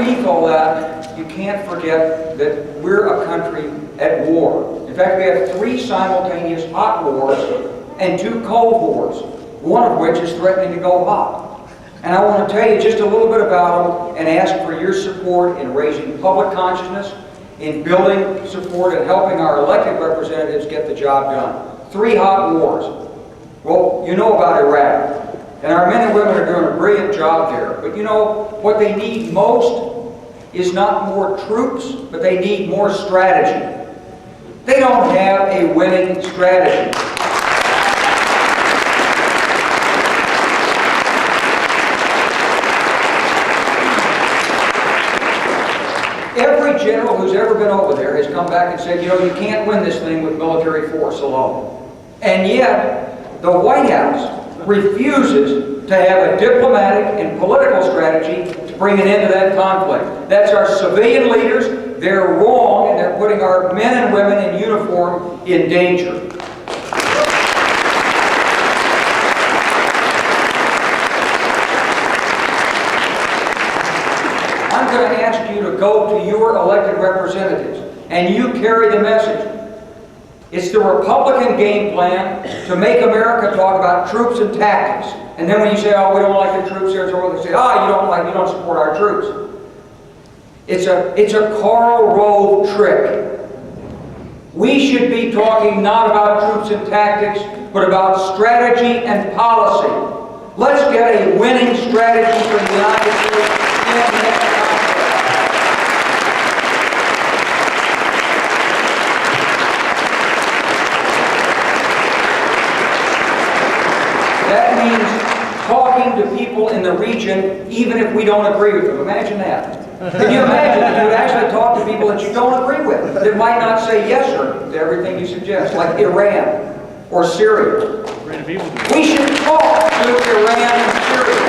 underneath all that, you can't forget that we're a country at war. In fact, we have 3 simultaneous hot wars and 2 cold wars, one of which is threatening to go hot. And I want to tell you just a little bit about them and ask for your support in raising public consciousness, in building support and helping our elected representatives get the job done. 3 hot wars. Well, you know about Iraq. And our men and women are doing a brilliant job there. But you know, what they need most is not more troops, but they need more strategy. They don't have a winning strategy. Every general who's ever been over there has come back and said, you know, you can't win this thing with military force alone. And yet, the White House refuses to have a diplomatic and political strategy to bring an end to that conflict. That's our civilian leaders. They're wrong, and they're putting our men and women in uniform in danger. I'm going to ask you to go to your elected representatives, and you carry the message. It's the Republican game plan to make America talk about troops and tactics. And then when you say, oh, we don't like the troops here, so they say, oh, you don't support our troops. It's a Karl Rove trick. We should be talking not about troops and tactics, but about strategy and policy. Let's get a winning strategy for the United States in the next conflict. That means talking to people in the region, even if we don't agree with them. Imagine that. Can you imagine if you would actually talk to people that you don't agree with, that might not say yes sir to everything you suggest, like Iran or Syria? We should talk to Iran and Syria.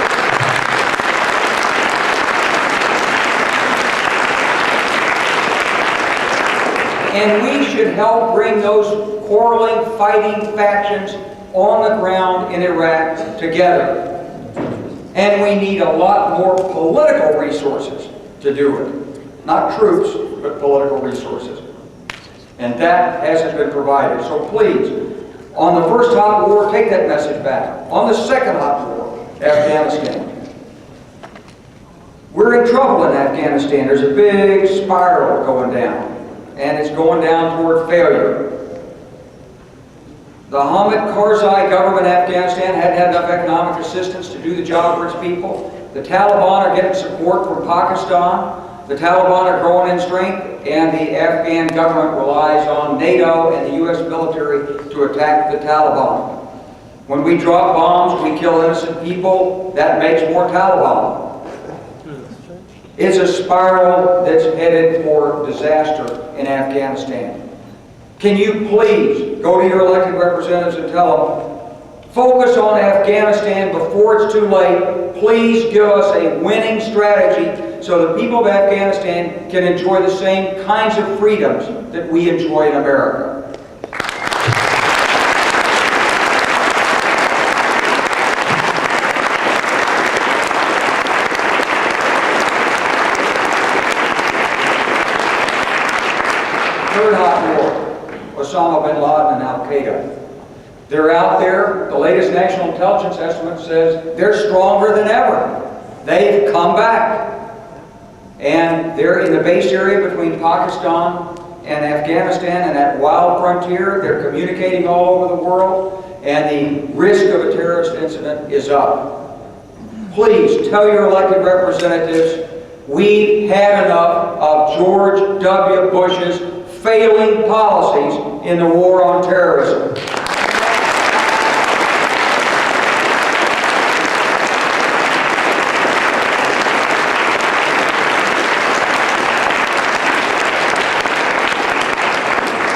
And we should help bring those quarreling, fighting factions on the ground in Iraq together. And we need a lot more political resources to do it. Not troops, but political resources. And that hasn't been provided. So please, on the first hot war, take that message back. On the second hot war, Afghanistan. We're in trouble in Afghanistan. There's a big spiral going down. And it's going down toward failure. The Hamid Karzai government in Afghanistan hadn't had enough economic assistance to do the job for its people. The Taliban are getting support from Pakistan. The Taliban are growing in strength, and the Afghan government relies on NATO and the U.S. military to attack the Taliban. When we drop bombs, we kill innocent people. That makes more Taliban. It's a spiral that's headed for disaster in Afghanistan. Can you please go to your elected representatives and tell them, focus on Afghanistan before it's too late. Please give us a winning strategy so the people of Afghanistan can enjoy the same kinds of freedoms that we enjoy in America. Third hot war. Osama bin Laden and Al-Qaeda. They're out there. The latest national intelligence estimate says they're stronger than ever. They've come back. And they're in the base area between Pakistan and Afghanistan and that wild frontier. They're communicating all over the world, and the risk of a terrorist incident is up. Please tell your elected representatives, we've had enough of George W. Bush's failing policies in the war on terrorism.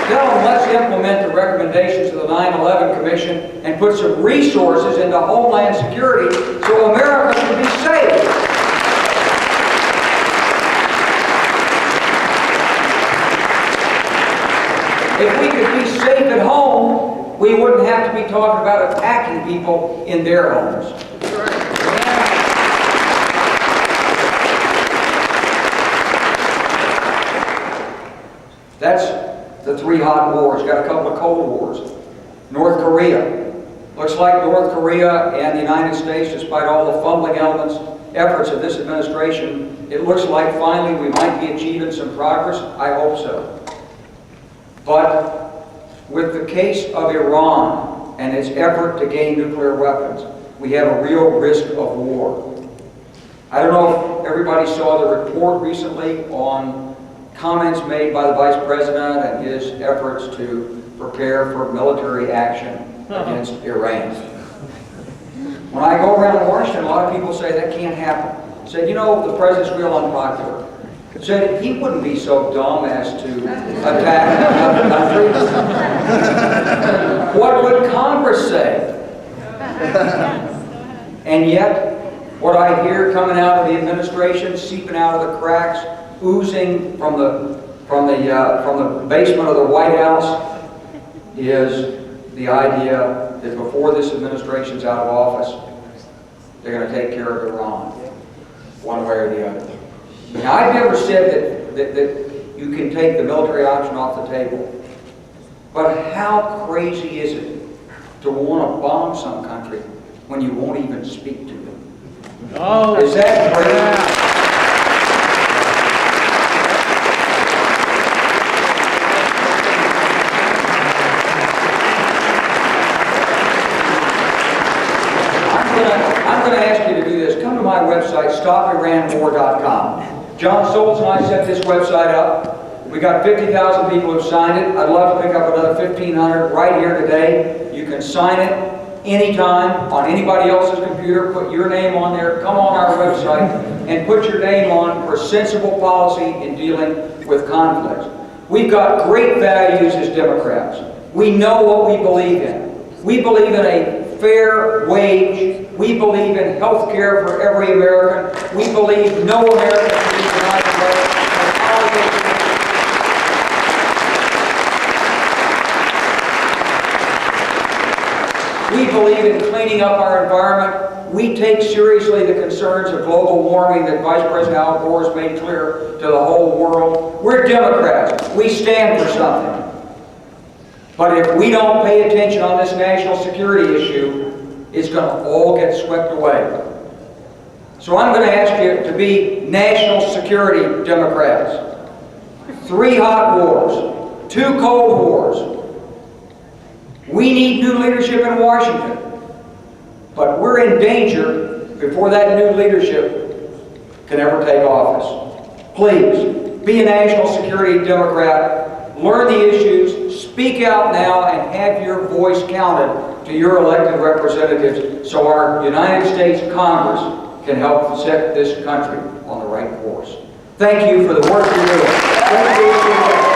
Tell them, let's implement the recommendations of the 9/11 Commission and put some resources into Homeland Security so America can be safe. If we could be safe at home, we wouldn't have to be talking about attacking people in their homes. That's the 3 hot wars. Got a couple of cold wars. North Korea. Looks like North Korea and the United States, despite all the fumbling efforts of this administration, it looks like finally we might be achieving some progress. I hope so. But with the case of Iran and its effort to gain nuclear weapons, we have a real risk of war. I don't know if everybody saw the report recently on comments made by the Vice President and his efforts to prepare for military action against Iran. When I go around Washington, a lot of people say that can't happen. Said, you know, the President's real unpopular. Said he wouldn't be so dumb as to attack another country. What would Congress say? And yet, what I hear coming out of the administration, seeping out of the cracks, oozing from the basement of the White House, is the idea that before this administration's out of office, they're going to take care of Iran, one way or the other. Now, I've never said that you can take the military option off the table, but how crazy is it to want to bomb some country when you won't even speak to them? Oh, is that crazy? I'm going to ask you to do this. Come to my website, stopiranwar.com. John Soltz and I set this website up. We got 50,000 people who've signed it. I'd love to pick up another 1,500 right here today. You can sign it anytime on anybody else's computer. Put your name on there. Come on our website and put your name on for sensible policy in dealing with conflicts. We've got great values as Democrats. We know what we believe in. We believe in a fair wage. We believe in health care for every American. We believe no American should be denied the right to We believe in cleaning up our environment. We take seriously the concerns of global warming that Vice President Al Gore has made clear to the whole world. We're Democrats. We stand for something. But if we don't pay attention on this national security issue, it's going to all get swept away. So I'm going to ask you to be national security Democrats. 3 hot wars, 2 cold wars. We need new leadership in Washington. But we're in danger before that new leadership can ever take office. Please, be a national security Democrat. Learn the issues, speak out now, and have your voice counted to your elected representatives so our United States Congress can help set this country on the right course. Thank you for the work you're doing.